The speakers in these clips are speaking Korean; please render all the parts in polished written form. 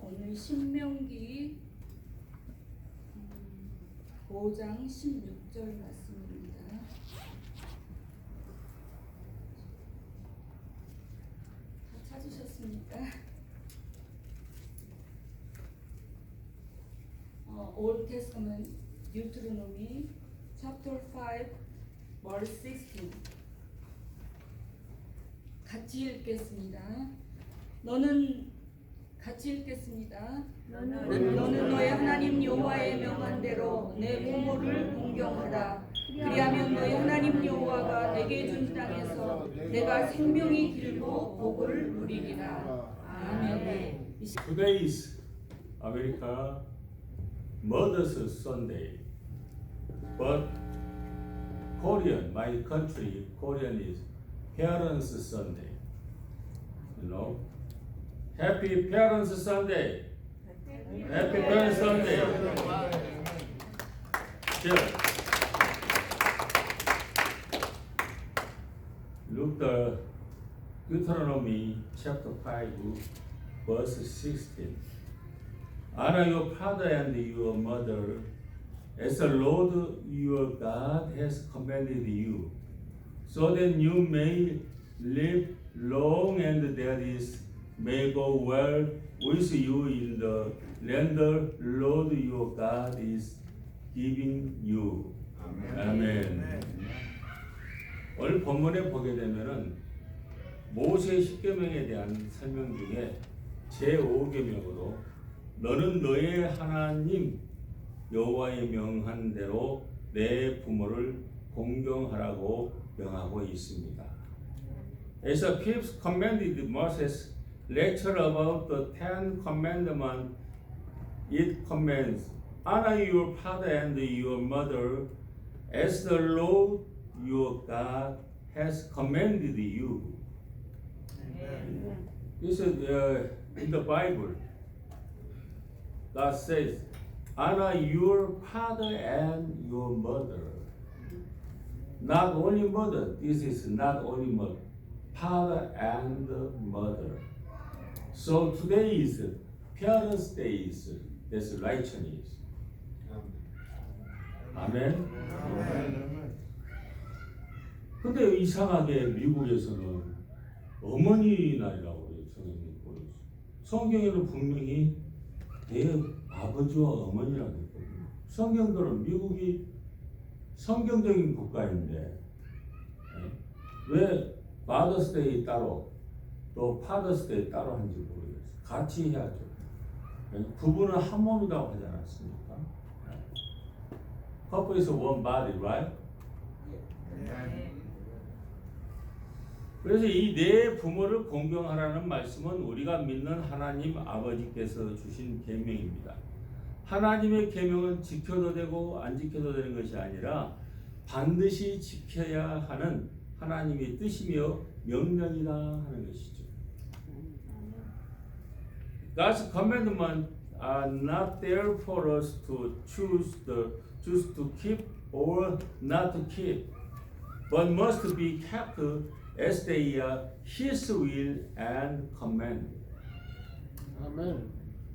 오늘 신명기 5장 16절 말씀입니다. 다 찾으셨습니까? Old Testament, Deuteronomy, chapter 5, verse 16. 같이 읽겠습니다. 같이 읽겠습니다. 너는 너의 하나님 여호와의 명한 대로 내 부모를 공경하라. 그리하면 너의 하나님 여호와가 내게 준 땅에서 내가 생명이 길고 복을 누리리라. 아멘. Today is America Mother's Sunday, but Korean, my country, Korean is Parents Sunday. You know, Happy Parents Sunday. Happy Parents Sunday. Sure. Look the Deuteronomy chapter 5, verse 16. Honor your father and your mother, as the Lord your God has commanded you, so that you may live long and that may go well with you in the land the Lord your God is giving you. 아멘. 오늘 본문에 보게 되면은 모세 십계명에 대한 설명 중에 제5계명으로 너는 너의 하나님 여호와의 명한 대로 내 부모를 공경하라고 명하고 있습니다. As the fifth commanded Moses lecture about the Ten Commandments, it commands, honor your father and your mother as the Lord your God has commanded you. Amen. This is in the Bible. God says, honor your father and your mother. Not only mother, this is not only mother, father and mother. So today is Parents' Day, that's righteousness. 아멘. 근데 이상하게 미국에서는 어머니 날이라고 그래요. 성경에는 분명히 내 아버지와 어머니라고 했거든요. 성경들은 미국이 성경적인 국가인데 왜 파더스데이 따로 또 파더스데이 따로 한지 모르겠어요. 같이 해야죠. 부부는 한 몸이라고 하지 않았습니까? Couple is one body, right? 그래서 이 내 부모를 공경하라는 말씀은 우리가 믿는 하나님 아버지께서 주신 계명입니다. 하나님의 계명은 지켜도 되고 안 지켜도 되는 것이 아니라 반드시 지켜야 하는 하나님의 뜻이며 명령이다 하는 것이죠. God's commandments are not there for us to choose to keep or not to keep, but must be kept as they are His will and command. 아멘.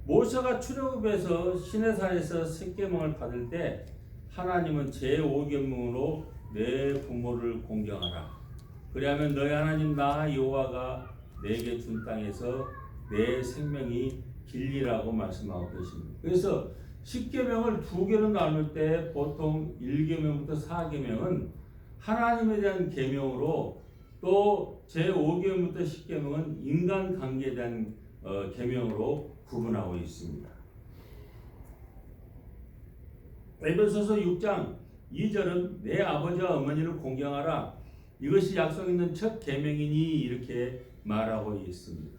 모세가 출애굽에서 시내산에서 십계명을 받을 때 하나님은 제5계명으로 내 부모를 공경하라. 그리하면 너희 하나님 나 여호와가 내게 준 땅에서 내 생명이 길리라고 말씀하고 계십니다. 그래서 십계명을 두 개로 나눌 때 보통 1계명부터 4계명은 하나님에 대한 계명으로 또 제5계명부터 10계명은 인간관계에 대한 계명으로 구분하고 있습니다. 에베소서 6장 2절은 내 아버지와 어머니를 공경하라. 이것이 약속 있는 첫 계명이니 이렇게 말하고 있습니다.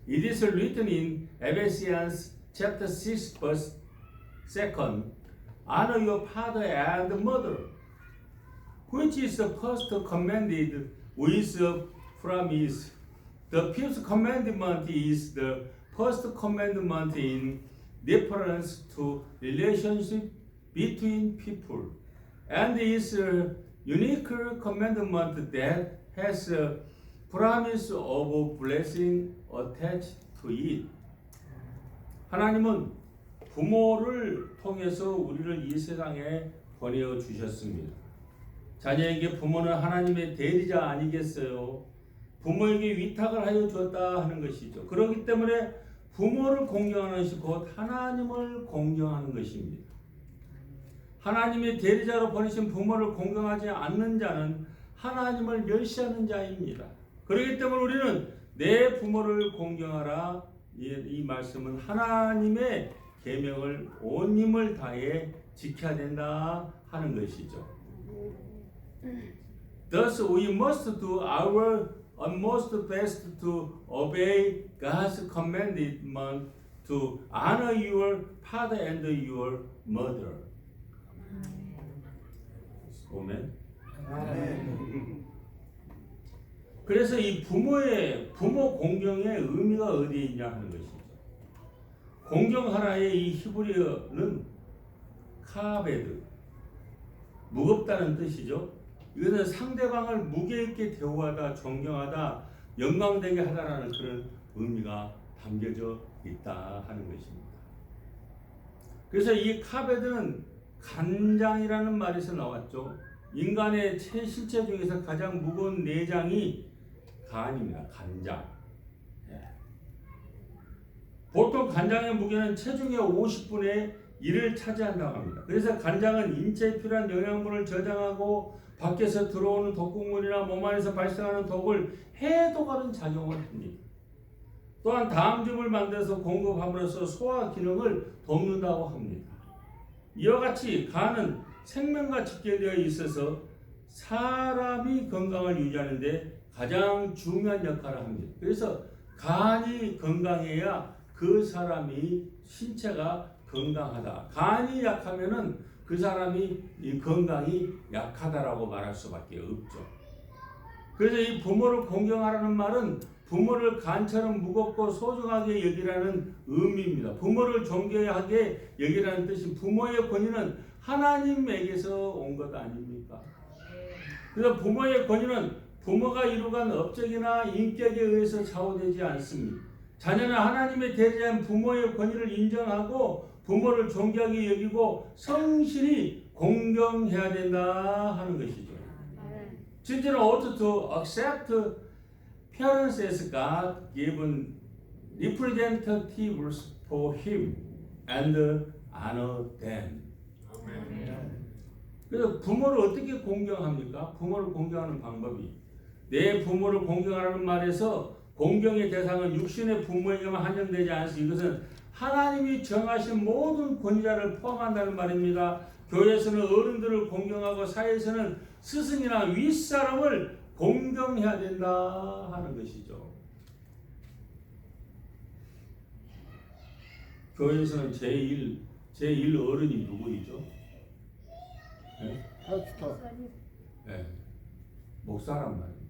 It is written in Ephesians chapter 6 verse 2, honor your father and mother, which is the first commanded with a promise. The fifth commandment is the first commandment in reference to relationship between people, and is a unique commandment that has a promise of blessing attached to it. 하나님은 부모를 통해서 우리를 이 세상에 보내어 주셨습니다. 자녀에게 부모는 하나님의 대리자 아니겠어요? 부모에게 위탁을 하여 주었다 하는 것이죠. 그렇기 때문에 부모를 공경하는 것이 곧 하나님을 공경하는 것입니다. 하나님의 대리자로 보내신 부모를 공경하지 않는 자는 하나님을 멸시하는 자입니다. 그렇기 때문에 우리는 내 부모를 공경하라. 이 말씀은 하나님의 계명을 온 힘을 다해 지켜야 된다 하는 것이죠. Thus we must do our utmost best to obey God's commandment to honor your father and your mother. 아멘. 그래서 이 부모 공경의 의미가 어디에 있냐 하는 것이죠. 공경하라의 이 히브리어는 카베드, 무겁다는 뜻이죠. 이것은 상대방을 무게 있게 대우하다, 존경하다, 영광되게 하다라는 그런 의미가 담겨져 있다 하는 것입니다. 그래서 이 카베드는 간장이라는 말에서 나왔죠. 인간의 신체 중에서 가장 무거운 내장이 간입니다. 간장. 보통 간장의 무게는 체중의 50분의 1을 차지한다고 합니다. 그래서 간장은 인체에 필요한 영양분을 저장하고 밖에서 들어오는 독극물이나 몸 안에서 발생하는 독을 해독하는 작용을 합니다. 또한 다음즙을 만들어서 공급함으로써 소화 기능을 돕는다고 합니다. 이와 같이 간은 생명과 직결되어 있어서 사람이 건강을 유지하는 데 가장 중요한 역할을 합니다. 그래서 간이 건강해야 그 사람이 신체가 건강하다. 간이 약하면은 그 사람이 이 건강이 약하다라고 말할 수밖에 없죠. 그래서 이 부모를 공경하라는 말은 부모를 간처럼 무겁고 소중하게 여기라는 의미입니다. 부모를 존귀하게 여기라는 뜻이 부모의 권위는 하나님에게서 온 것 아닙니까? 그래서 부모의 권위는 부모가 이루간 업적이나 인격에 의해서 좌우되지 않습니다. 자녀는 하나님의 대리자인 부모의 권위를 인정하고 부모를 존귀하게 여기고 성실히 공경해야 된다 하는 것이죠. 진짜는 ought to accept parents as God-given representatives for Him and honor them. 그래서 부모를 어떻게 공경합니까? 부모를 공경하는 방법이 내 부모를 공경하라는 말에서 공경의 대상은 육신의 부모에게만 한정되지 않습니다. 이것은 하나님이 정하신 모든 권위자를 포함한다는 말입니다. 교회에서는 어른들을 공경하고 사회에서는 스승이나 윗사람을 공경해야 된다 하는 것이죠. 교회에서는 제1 어른이 누구이죠? 네? 파스터. 네. 목사란 말이에요.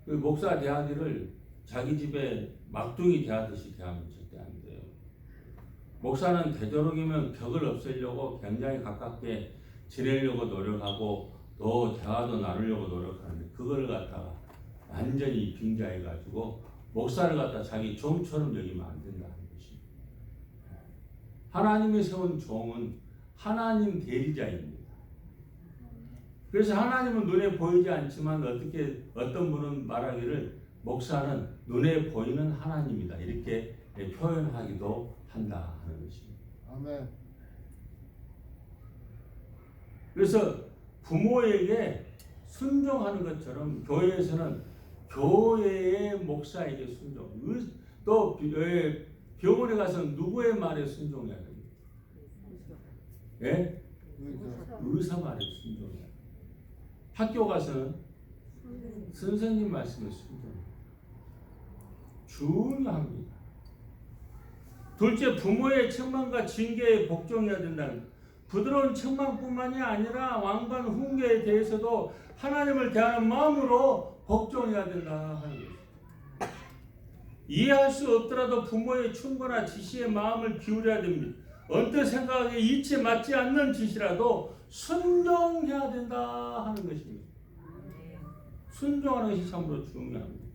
그 목사 대하기를 자기 집에 막둥이 대하듯이 대하면 절대 안 돼요. 목사는 되도록이면 격을 없애려고 굉장히 가깝게 지내려고 노력하고 또 대화도 나누려고 노력하는데 그걸 갖다가 완전히 빙자해가지고 목사를 갖다 자기 종처럼 여기면 안 된다는 것입니다. 하나님이 세운 종은 하나님 대리자입니다. 그래서 하나님은 눈에 보이지 않지만 어떤 분은 말하기를 목사는 눈에 보이는 하나님이다 이렇게 표현하기도 한다 하는 것입니다. 아멘. 그래서 부모에게 순종하는 것처럼 교회에서는 교회의 목사에게 순종. 또 병원에 가서 누구의 말에 순종해야 됩니까? 예? 의사 말에 순종해야 됩니다. 학교 가서는 선생님 말씀에 순종해야 됩니다. 중요합니다. 둘째, 부모의 책망과 징계에 복종해야 된다는 것. 부드러운 책망뿐만이 아니라 왕관 훈계에 대해서도 하나님을 대하는 마음으로 복종해야 된다 하는 것입니다. 이해할 수 없더라도 부모의 충고나 지시에 마음을 기울여야 됩니다. 언뜻 생각하기에 이치에 맞지 않는 지시라도 순종해야 된다 하는 것입니다. 순종하는 것이 참으로 중요합니다.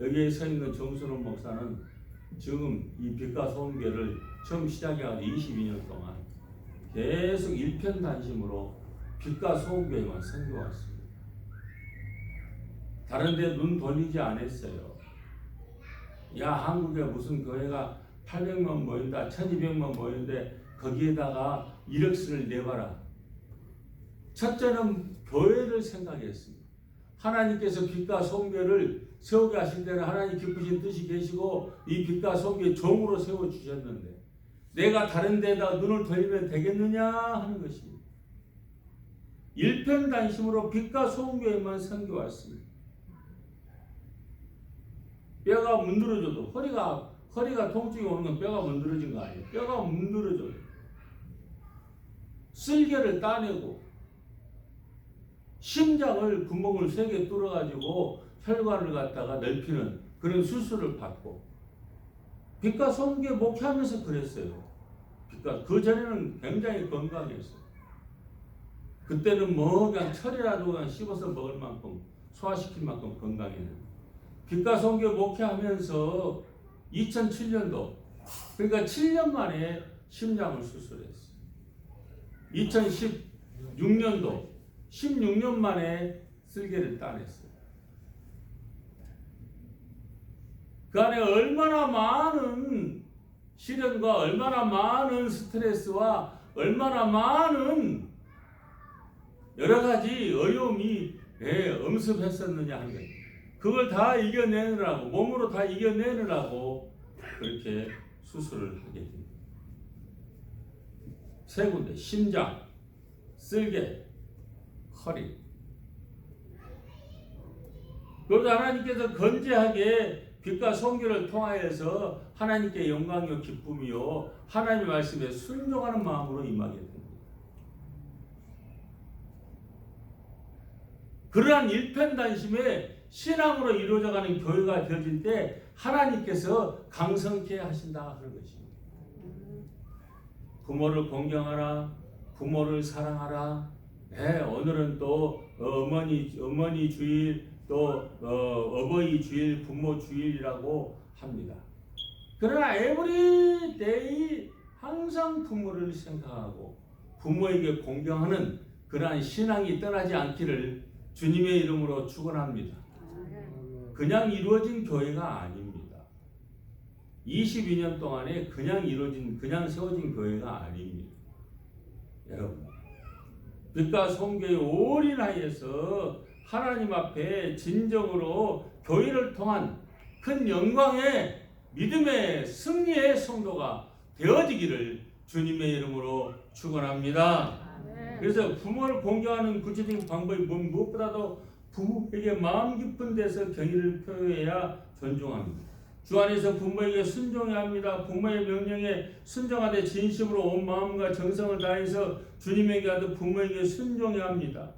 여기에 서 있는 정순원 목사는 지금 이 빛과 소음교회를 처음 시작해가지고 22년 동안 계속 일편단심으로 빛과 소음교회만 섬겨왔습니다. 다른 데 눈 돌리지 않았어요. 야, 한국에 무슨 교회가 800만 모인다, 1200만 모이는데 거기에다가 1억씩을 내봐라. 첫째는 교회를 생각했습니다. 하나님께서 빛과 소음교회를 세우게 하신 데는 하나님 기쁘신 뜻이 계시고 이 빛과 소음교회 종으로 세워주셨는데 내가 다른 데다 눈을 돌리면 되겠느냐 하는 것입니다. 일편단심으로 빛과 소음교회만 섬겨왔습니다. 뼈가 문드러져도 허리가 통증이 오는 건 뼈가 문드러진 거 아니에요. 뼈가 문드러져요. 쓸개를 따내고 심장을 구멍을 3개 뚫어가지고 혈관을 갖다가 넓히는 그런 수술을 받고 빛과 소음교회 목회하면서 그랬어요. 그 전에는 굉장히 건강했어요. 그때는 뭐 그냥 철이라도 그냥 씹어서 먹을 만큼 소화시킬 만큼 건강했는데 빛과 소음교회 목회하면서 2007년도 그러니까 7년 만에 심장을 수술했어요. 2016년도 16년 만에 쓸개를 따냈어요. 그 안에 얼마나 많은 시련과 얼마나 많은 스트레스와 얼마나 많은 여러 가지 어려움이 엄습했었느냐 하는 거예요. 그걸 다 이겨내느라고 몸으로 다 이겨내느라고 그렇게 수술을 하게 됩니다. 3군데 심장, 쓸개, 허리. 그것도 하나님께서 건재하게 빛과 소음교회를 통하여서 하나님께 영광이요 기쁨이요 하나님의 말씀에 순종하는 마음으로 임하게 됩니다. 그러한 일편단심에 신앙으로 이루어져가는 교회가 되어질 때 하나님께서 강성케 하신다 하는 것입니다. 부모를 공경하라, 부모를 사랑하라. 오늘은 또 어머니 주일, 또 어버이 주일, 부모 주일이라고 합니다. 그러나 에브리 데이 항상 부모를 생각하고 부모에게 공경하는 그러한 신앙이 떠나지 않기를 주님의 이름으로 축원합니다. 그냥 이루어진 교회가 아닙니다. 22년 동안에 그냥 세워진 교회가 아닙니다. 여러분, 빛과 소음교회 올인하여서 하나님 앞에 진정으로 교회를 통한 큰 영광의 믿음의 승리의 성도가 되어지기를 주님의 이름으로 축원합니다. 그래서 부모를 공경하는 구체적인 방법이 무엇보다도 부모에게 마음 깊은 데서 경의를 표해야 존중합니다. 주 안에서 부모에게 순종해야 합니다. 부모의 명령에 순종하되 진심으로 온 마음과 정성을 다해서 주님에게 하듯 부모에게 순종해야 합니다.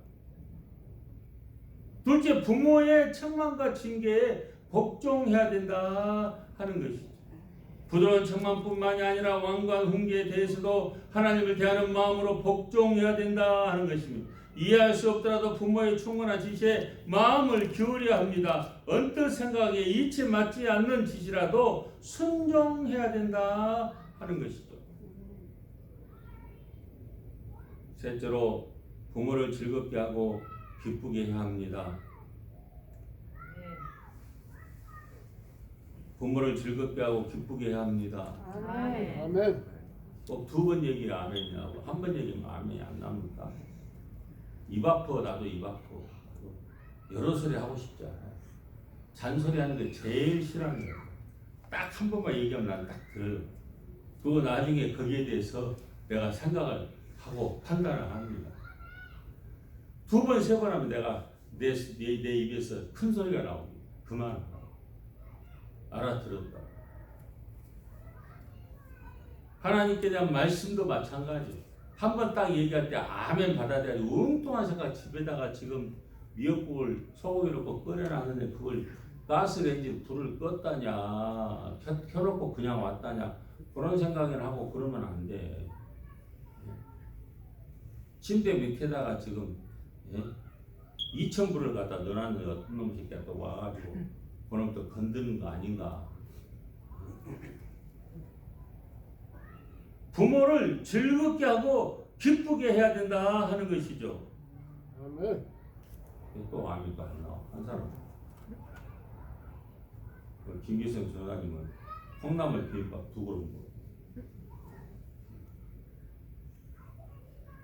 둘째, 부모의 책망과 징계에 복종해야 된다 하는 것이죠. 부드러운 책망뿐만이 아니라 완고한 훈계에 대해서도 하나님을 대하는 마음으로 복종해야 된다 하는 것입니다. 이해할 수 없더라도 부모의 충고나 지시에 마음을 기울여야 합니다. 언뜻 생각에 이치 맞지 않는 지시라도 순종해야 된다 하는 것이죠. 셋째로 부모를 즐겁게 하고 기쁘게 해야 합니다. 부모를 즐겁게 하고 기쁘게 해야 합니다. 아멘. 꼭 2번 얘기를 아멘이라고 한 번 얘기면 아멘이 안 나옵니까? 입 아파 나도 입 아파. 여러 소리 하고 싶지 않아요. 잔소리 하는 게 제일 싫어하는 거예요. 딱 한 번만 얘기하면 난 딱 들어요. 그리고 나중에 거기에 대해서 내가 생각을 하고 판단을 합니다. 2번, 3번 하면 내가 내 입에서 큰 소리가 나옵니다. 그만하라고. 알아들었다. 하나님께 대한 말씀도 마찬가지예요. 한 번 딱 얘기할 때 아멘 받아들여야지 엉뚱한 생각 집에다가 지금 미역국을 소고기 넣고 끓여놨는데 그걸 가스레인지 불을 껐다냐 켜놓고 그냥 왔다냐 그런 생각을 하고 그러면 안 돼. 침대 밑에다가 지금 2,000불을 갖다 넣어놨는데 어떤 놈 새끼가 또 와가지고 그놈 또 건드는 거 아닌가. 부모를 즐겁게 하고 기쁘게 해야 된다 하는 것이죠. 아멘. 또 아닙니까? 한 사람. 김기성 전사님은 콩나물 비빔밥 2그릇 먹어.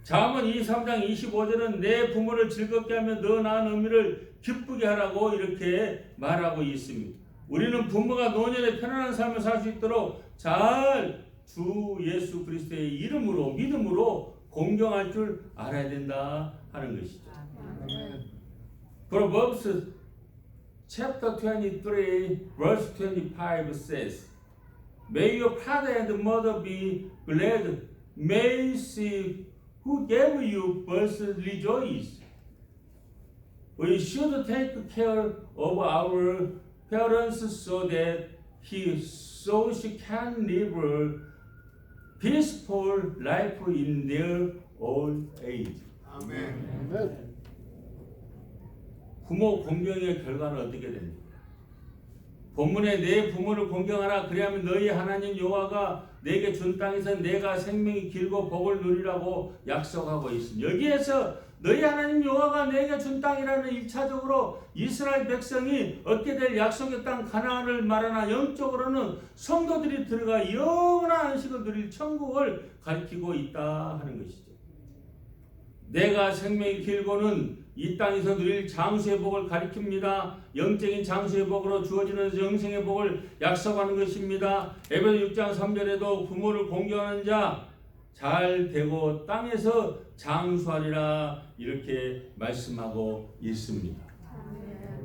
잠언 23장 25절은 내 부모를 즐겁게 하며 더 나은 의미를 기쁘게 하라고 이렇게 말하고 있습니다. 우리는 부모가 노년에 편안한 삶을 살 수 있도록 잘 주 예수 그리스도의 이름으로 믿음으로 공경할 줄 알아야 된다 하는 것이죠. Proverbs chapter 23 verse 25 says, May your father and mother be glad, may she who gave you birth rejoice. We should take care of our parents so that she can live a peaceful life in their old age. 아멘. 부모 공경의 결과는 어떻게 됩니까? 본문에 내 부모를 공경하라 그리하면 너희 하나님 여호와가 내게 준 땅에서 내가 생명이 길고 복을 누리라고 약속하고 있습니다. 여기에서 너희 하나님 여호와가 내게 준 땅이라는 1차적으로 이스라엘 백성이 얻게 될 약속의 땅 가나안을 말하나 영적으로는 성도들이 들어가 영원한 안식을 누릴 천국을 가리키고 있다 하는 것이죠. 내가 생명이 길고는 이 땅에서 누릴 장수의 복을 가리킵니다. 영적인 장수의 복으로 주어지는 영생의 복을 약속하는 것입니다. 에베소 6장 3절에도 부모를 공경하는 자 잘 되고 땅에서 장수하리라 이렇게 말씀하고 있습니다.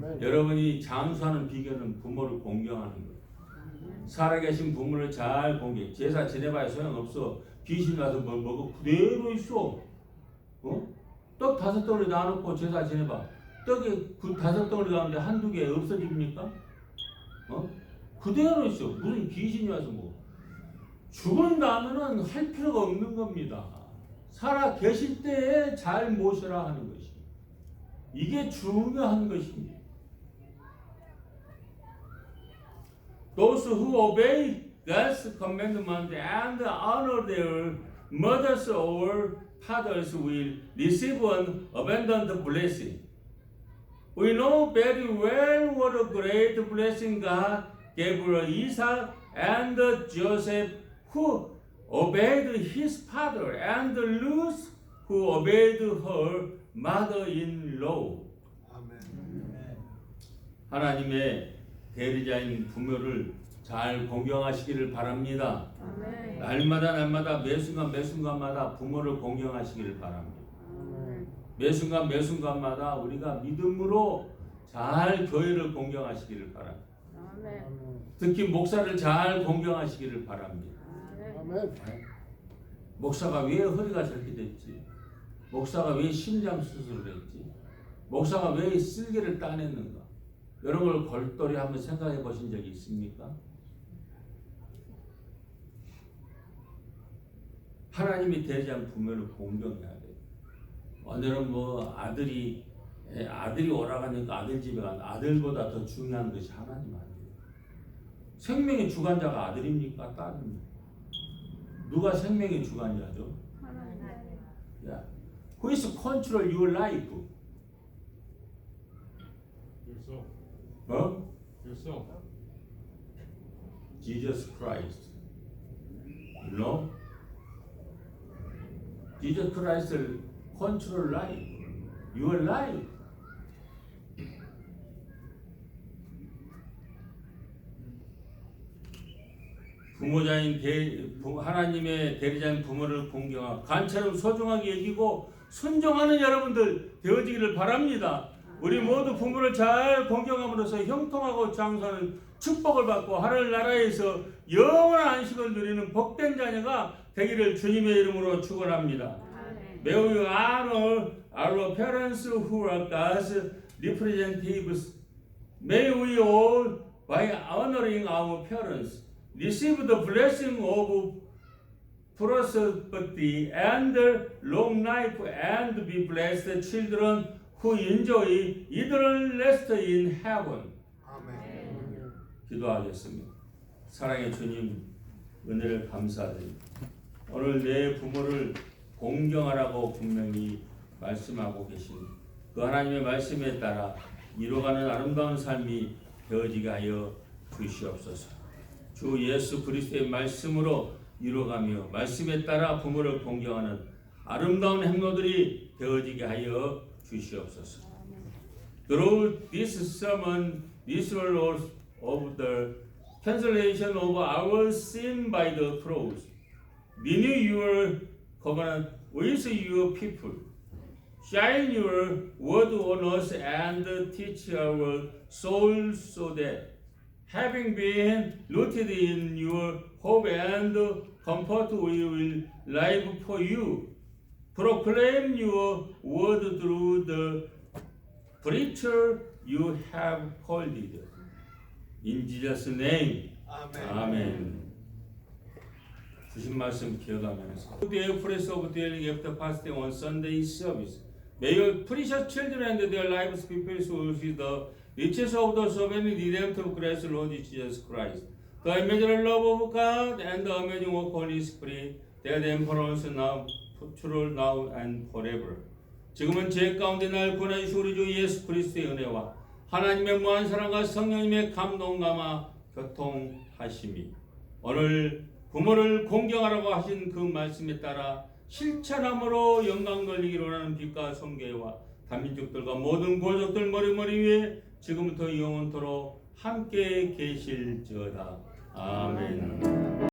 아멘. 여러분이 장수하는 비결은 부모를 공경하는 거예요. 살아계신 부모를 잘 공경. 제사 지내봐야 소용없어. 귀신 와서 뭐 먹어 그대로 있어. 떡 5덩어리 놔놓고 제사 지내봐. 떡이 5덩어리 가운데 1-2개 없어집니까? 그대로 있어. 무슨 귀신이 와서 뭐. 죽은 다음에는 할 필요가 없는 겁니다. 살아 계실 때에 잘 모셔라 하는 것입니다. 이게 중요한 것입니다. Those who obey God's commandment and honor their mothers or fathers will receive an abundant blessing. We know very well what a great blessing God gave Isaac and Joseph, who obeyed his father, and Ruth, who obeyed her mother-in-law. 하나님의 대리자인 부모를 잘 공경하시기를 바랍니다. 아멘. 날마다 매순간마다 부모를 공경하시기를 바랍니다. 매순간마다 우리가 믿음으로 잘 교회를 공경하시기를 바랍니다. 특히 목사를 잘 공경하시기를 바랍니다. 아멘. 목사가 왜 허리가 저렇게 됐지? 목사가 왜 심장 수술을 했지? 목사가 왜 쓸개를 따냈는가? 이런 걸 골똘히 한번 생각해 보신 적이 있습니까? 하나님이 대리한 부모를 공경해야 돼요. 오늘은 뭐 아들이 오라가니까 아들 집에 간다. 아들보다 더 중요한 것이 하나님 아니에요. 생명의 주관자가 아들입니까? 딸입니까? 누가 생명의 주관자죠? Yeah. Who is control your life? Yourself. Jesus Christ. No? Jesus Christ control life. Your life. 부모자인 하나님의 대리자인 부모를 공경하고 간처럼 소중하게 여기고 순종하는 여러분들 되어지기를 바랍니다. 우리 모두 부모를 잘 공경함으로써 형통하고 장수하는 축복을 받고 하늘나라에서 영원한 안식을 누리는 복된 자녀가 되기를 주님의 이름으로 축원합니다. May we honor our parents who are God's representatives. May we all, by honoring our parents, receive the blessing of prosperity and long life and be blessed children who enjoy eternal rest in heaven. 아멘. 기도하겠습니다. 사랑의 주님 은혜를 감사드립니다. 오늘 내 부모를 공경하라고 분명히 말씀하고 계신 그 하나님의 말씀에 따라 이루어가는 아름다운 삶이 되어지게 하여 주시옵소서. 주 예수 그리스도의 말씀으로 이루어가며 말씀에 따라 부모를 공경하는 아름다운 행로들이 되어지게 하여 주시옵소서. Through this sermon, this Lord of the cancellation of our sin by the cross, renew your covenant with your people. Shine your word on us and teach our souls so that, having been rooted in your hope and comfort, we will live for you. Proclaim your word through the preacher you have called it. In Jesus' name. 아멘. 주신 말씀 기억하면서 The efforts of dwelling after fasting on Sunday service. May your precious children and their lives be filled with the riches of the sovereign redemptive grace of Lord Jesus Christ. The immeasurable love of God and the amazing work of Holy Spirit, that emperors now, true now and forever. 지금은 제 가운데 날 구원하신 우리 주 예수 그리스도의 은혜와 하나님의 무한 사랑과 성령님의 감동감화 교통하심이 오늘 부모를 공경하라고 하신 그 말씀에 따라 실천함으로 영광 돌리기로 하는 빛과 성교회와 단민족들과 모든 고족들 머리 위에 지금부터 영원토록 함께 계실지어다. 아멘.